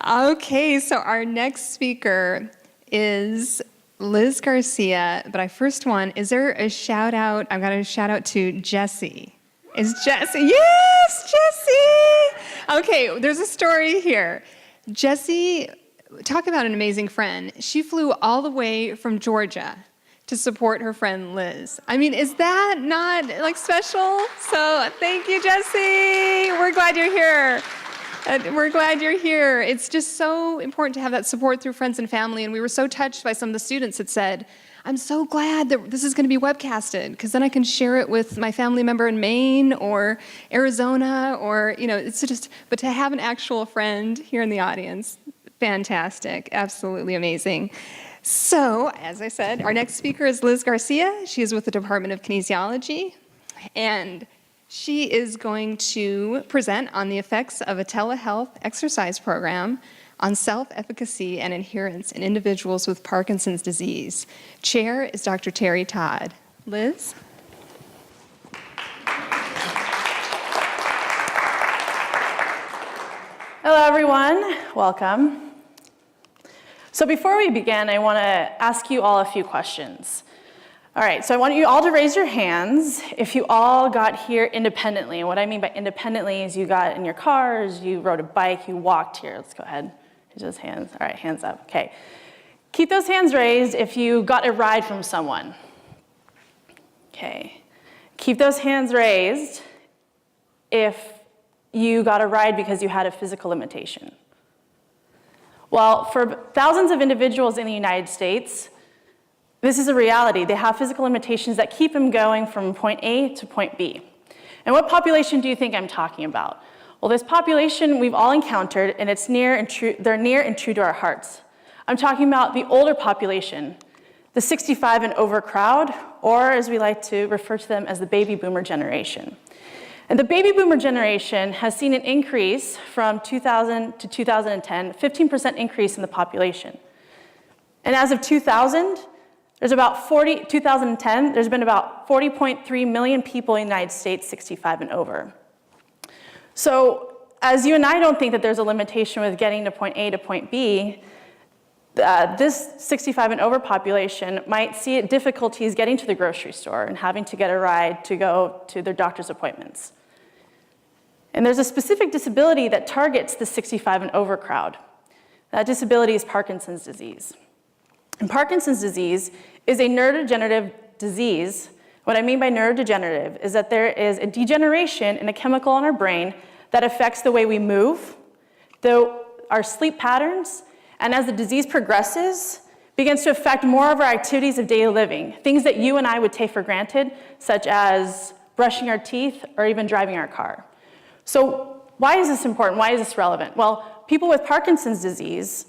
Okay, so our next speaker is Liz Garcia, but I first want, is there a shout out? I've got a shout out to Jessie. Is Jessie? Yes, Jessie! Okay, there's a story here. Jessie, talk about an amazing friend. She flew all the way from Georgia to support her friend Liz. I mean, is that not like special? So thank you, Jessie. We're glad you're here. We're glad you're here. It's just so important to have that support through friends and family. And we were so touched by some of the students that said, I'm so glad that this is going to be webcasted, because then I can share it with my family member in Maine or Arizona, or, it's just, but to have an actual friend here in the audience, fantastic, absolutely amazing. So, as I said, our next speaker is Liz Garcia. She is with the Department of Kinesiology, and she is going to present on the effects of a telehealth exercise program on self-efficacy and adherence in individuals with Parkinson's disease. Chair is Dr. Terry Todd. Liz? Hello, everyone. Welcome. So before we begin, I want to ask you all a few questions. All right, so I want you all to raise your hands if you all got here independently. And what I mean by independently is you got in your cars, you rode a bike, you walked here. Let's go ahead. Raise those hands. All right, hands up. Okay. Keep those hands raised if you got a ride from someone. Okay. Keep those hands raised if you got a ride because you had a physical limitation. Well, for thousands of individuals in the United States, this is a reality. They have physical limitations that keep them going from point A to point B. And what population do you think I'm talking about? Well, this population we've all encountered, and it's near and true, they're near and true to our hearts. I'm talking about the older population, the 65 and over crowd, or as we like to refer to them as the baby boomer generation. And the baby boomer generation has seen an increase from 2000 to 2010, 15% increase in the population. And as of 2000, there's about 2010, there's been about 40.3 million people in the United States 65 and over. So as you and I don't think that there's a limitation with getting to point A to point B, this 65 and over population might see difficulties getting to the grocery store and having to get a ride to go to their doctor's appointments. And there's a specific disability that targets the 65 and over crowd. That disability is Parkinson's disease. And Parkinson's disease is a neurodegenerative disease. What I mean by neurodegenerative is that there is a degeneration in a chemical in our brain that affects the way we move, our sleep patterns, and as the disease progresses, begins to affect more of our activities of daily living, things that you and I would take for granted, such as brushing our teeth or even driving our car. So why is this important? Why is this relevant? Well, people with Parkinson's disease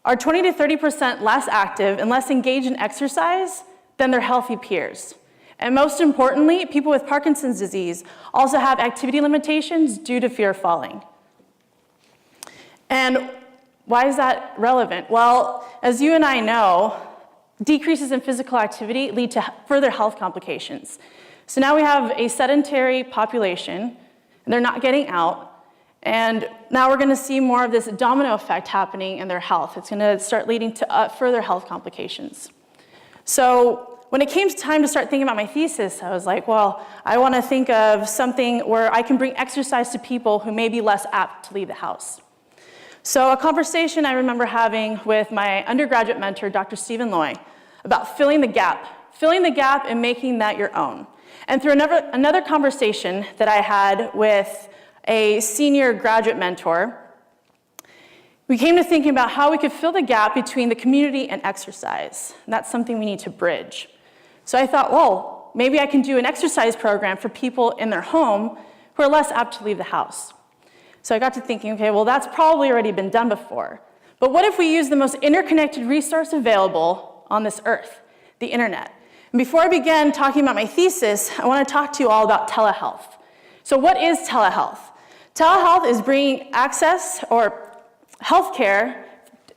are 20 to 30% less active and less engaged in exercise than their healthy peers. And most importantly, people with Parkinson's disease also have activity limitations due to fear of falling. And why is that relevant? Well, as you and I know, decreases in physical activity lead to further health complications. So now we have a sedentary population, and they're not getting out. And now we're going to see more of this domino effect happening in their health. It's going to start leading to further health complications. So when it came time to start thinking about my thesis, I was like, well, I want to think of something where I can bring exercise to people who may be less apt to leave the house. So a conversation I remember having with my undergraduate mentor, Dr. Stephen Loy, about filling the gap and making that your own. And through another conversation that I had with a senior graduate mentor, we came to thinking about how we could fill the gap between the community and exercise. And that's something we need to bridge. So I thought, well, maybe I can do an exercise program for people in their home who are less apt to leave the house. So I got to thinking, okay, well, that's probably already been done before. But what if we use the most interconnected resource available on this earth, the internet? And before I begin talking about my thesis, I want to talk to you all about telehealth. So what is telehealth? Telehealth is bringing access or healthcare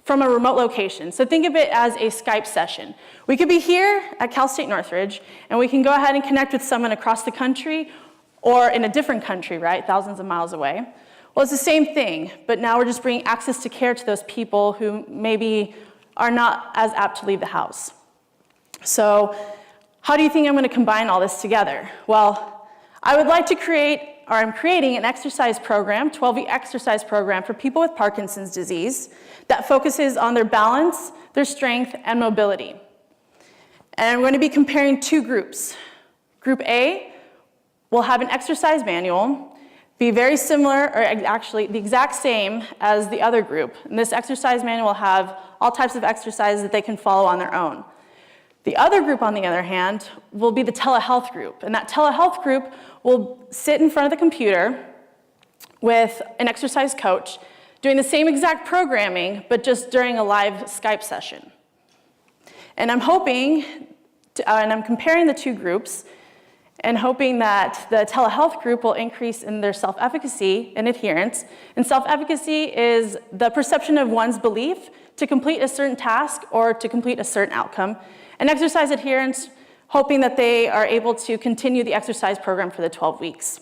from a remote location. So think of it as a Skype session. We could be here at Cal State Northridge, and we can go ahead and connect with someone across the country or in a different country, right, thousands of miles away. Well, it's the same thing, but now we're just bringing access to care to those people who maybe are not as apt to leave the house. So how do you think I'm going to combine all this together? Well, I would like to I'm creating an exercise program, 12-week exercise program for people with Parkinson's disease that focuses on their balance, their strength, and mobility. And I'm going to be comparing two groups. Group A will have an exercise manual, be very similar, or actually the exact same as the other group. And this exercise manual will have all types of exercises that they can follow on their own. The other group, on the other hand, will be the telehealth group. And that telehealth group will sit in front of the computer with an exercise coach doing the same exact programming, but just during a live Skype session. And I'm hoping, and I'm comparing the two groups, and hoping that the telehealth group will increase in their self-efficacy and adherence. And self-efficacy is the perception of one's belief to complete a certain task or to complete a certain outcome. And exercise adherence, hoping that they are able to continue the exercise program for the 12 weeks.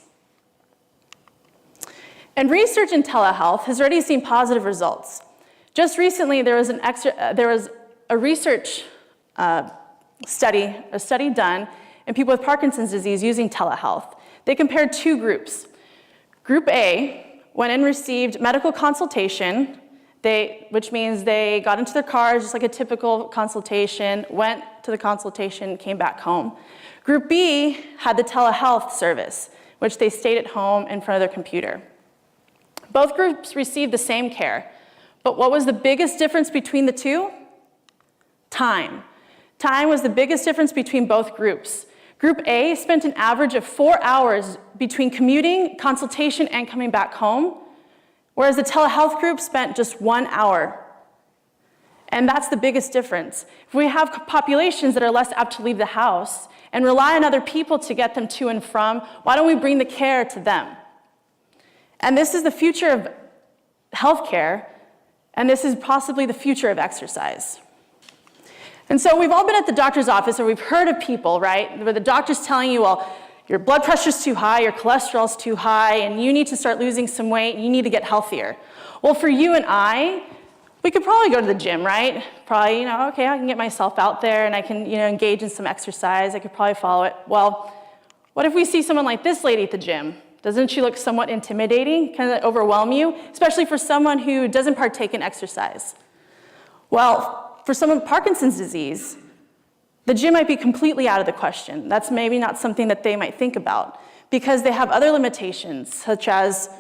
And research in telehealth has already seen positive results. Just recently, there was a research study done in people with Parkinson's disease using telehealth. They compared two groups. Group A went and received medical consultation, which means they got into their cars, just like a typical consultation, went to the consultation, came back home. Group B had the telehealth service, which they stayed at home in front of their computer. Both groups received the same care, but what was the biggest difference between the two? Time. Time was the biggest difference between both groups. Group A spent an average of 4 hours between commuting, consultation, and coming back home, whereas the telehealth group spent just 1 hour. And that's the biggest difference. If we have populations that are less apt to leave the house and rely on other people to get them to and from, why don't we bring the care to them? And this is the future of healthcare, and this is possibly the future of exercise. And so we've all been at the doctor's office, or we've heard of people, right, where the doctor's telling you, well, your blood pressure's too high, your cholesterol's too high, and you need to start losing some weight, and you need to get healthier. Well, for you and I, we could probably go to the gym, right? Probably, okay, I can get myself out there, and I can, engage in some exercise. I could probably follow it. Well, what if we see someone like this lady at the gym? Doesn't she look somewhat intimidating? Kind of overwhelm you? Especially for someone who doesn't partake in exercise. Well, for someone with Parkinson's disease, the gym might be completely out of the question. That's maybe not something that they might think about because they have other limitations, such as,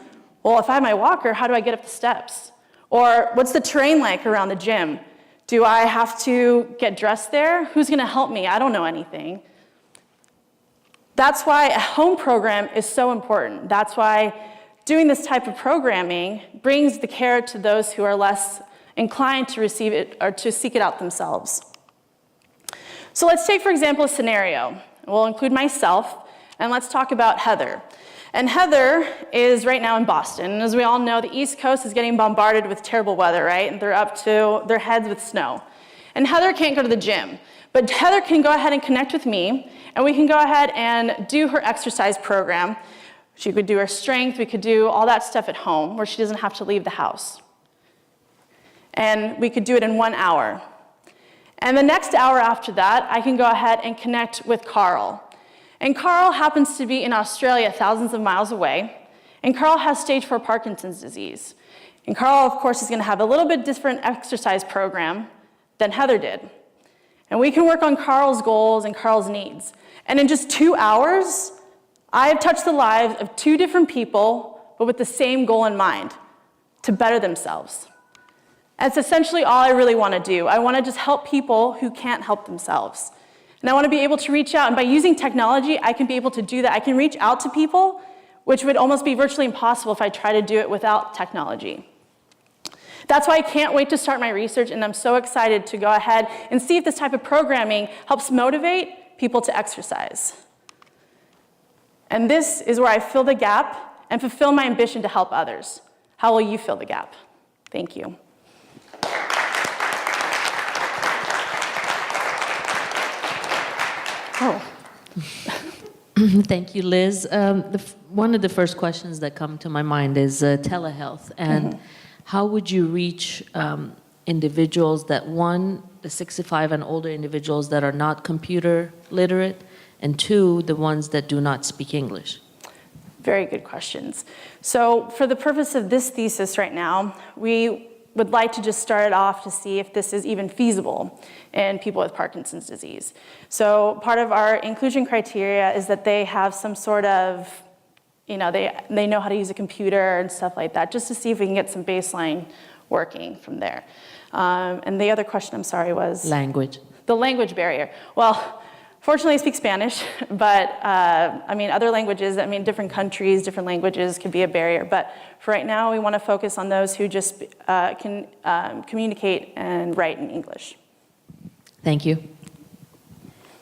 well, if I have my walker, how do I get up the steps? Or what's the terrain like around the gym? Do I have to get dressed there? Who's going to help me? I don't know anything. That's why a home program is so important. That's why doing this type of programming brings the care to those who are less inclined to receive it or to seek it out themselves. So let's take, for example, a scenario. We'll include myself, and let's talk about Heather. And Heather is right now in Boston. And as we all know, the East Coast is getting bombarded with terrible weather, right? And they're up to their heads with snow. And Heather can't go to the gym. But Heather can go ahead and connect with me, and we can go ahead and do her exercise program. She could do her strength. We could do all that stuff at home where she doesn't have to leave the house. And we could do it in 1 hour. And the next hour after that, I can go ahead and connect with Carl. And Carl happens to be in Australia, thousands of miles away. And Carl has stage 4 Parkinson's disease. And Carl, of course, is going to have a little bit different exercise program than Heather did. And we can work on Carl's goals and Carl's needs. And in just 2 hours, I have touched the lives of 2 different people, but with the same goal in mind, to better themselves. That's essentially all I really want to do. I want to just help people who can't help themselves. And I want to be able to reach out. And by using technology, I can be able to do that. I can reach out to people, which would almost be virtually impossible if I try to do it without technology. That's why I can't wait to start my research, and I'm so excited to go ahead and see if this type of programming helps motivate people to exercise. And this is where I fill the gap and fulfill my ambition to help others. How will you fill the gap? Thank you. Oh. Thank you, Liz. One of the first questions that come to my mind is telehealth, and how would you reach individuals that, one, the 65 and older individuals that are not computer literate, and two, the ones that do not speak English? Very good questions. So for the purpose of this thesis right now, we would like to just start it off to see if this is even feasible in people with Parkinson's disease. So part of our inclusion criteria is that they have some sort of, they know how to use a computer and stuff like that, just to see if we can get some baseline working from there. And the other question, I'm sorry, was? Language. The language barrier. Well, fortunately, I speak Spanish, but other languages, different countries, different languages could be a barrier. But for right now, we want to focus on those who just can communicate and write in English. Thank you.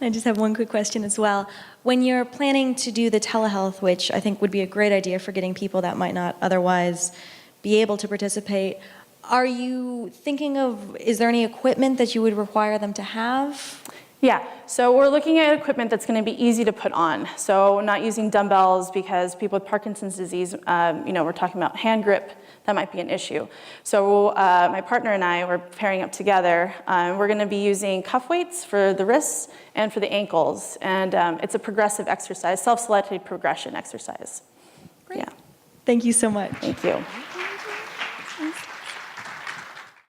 I just have one quick question as well. When you're planning to do the telehealth, which I think would be a great idea for getting people that might not otherwise be able to participate, are you thinking of, is there any equipment that you would require them to have? Yeah, so we're looking at equipment that's going to be easy to put on. So not using dumbbells because people with Parkinson's disease, we're talking about hand grip, that might be an issue. So my partner and I, we're pairing up together. We're going to be using cuff weights for the wrists and for the ankles. And it's a progressive exercise, self-selected progression exercise. Great. Yeah. Thank you so much. Thank you.